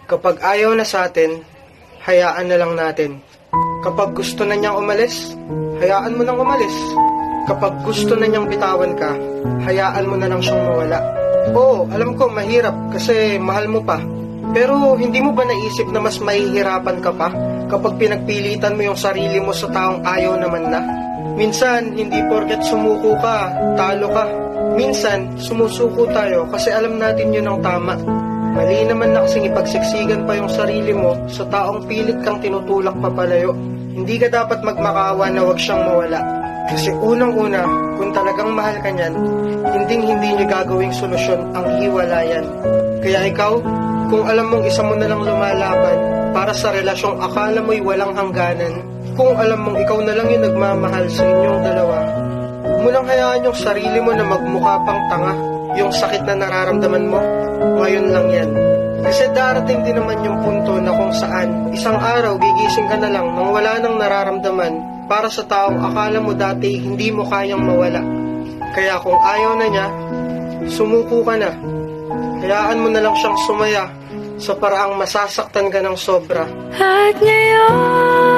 Kapag ayaw na sa atin, hayaan na lang natin. Kapag gusto na niyang umalis, hayaan mo nang umalis. Kapag gusto na niyang bitawan ka, hayaan mo na lang siyang mawala. Oo, alam ko mahirap kasi mahal mo pa. Pero hindi mo ba naisip na mas mahihirapan ka pa kapag pinagpilitan mo yung sarili mo sa taong ayaw naman na? Minsan, hindi porket sumuko ka, talo ka. Minsan, sumusuko tayo kasi alam natin yun ang tama. Mali naman na kasing ipagsiksikan pa yung sarili mo sa taong pilit kang tinutulak papalayo. Hindi ka dapat magmakawa na wag siyang mawala. Kasi unang-una, kung talagang mahal ka niyan, hindi niya gagawing solusyon ang hiwalayan. Kaya ikaw, kung alam mong isa mo na lang lumalaban para sa relasyong akala mo'y walang hangganan, kung alam mong ikaw na lang yung nagmamahal sa inyong dalawa, huwag mo lang hayaan yung sarili mo na magmukha pang tanga. Yung sakit na nararamdaman mo, ngayon lang yan. Kasi darating din naman yung punto na kung saan isang araw gigising ka na lang nang wala nang nararamdaman para sa taong akala mo dati hindi mo kayang mawala. Kaya kung ayaw na niya, sumuko ka na. Hayaan mo na lang siyang sumaya sa paraang masasaktan ka ng sobra. At ngayon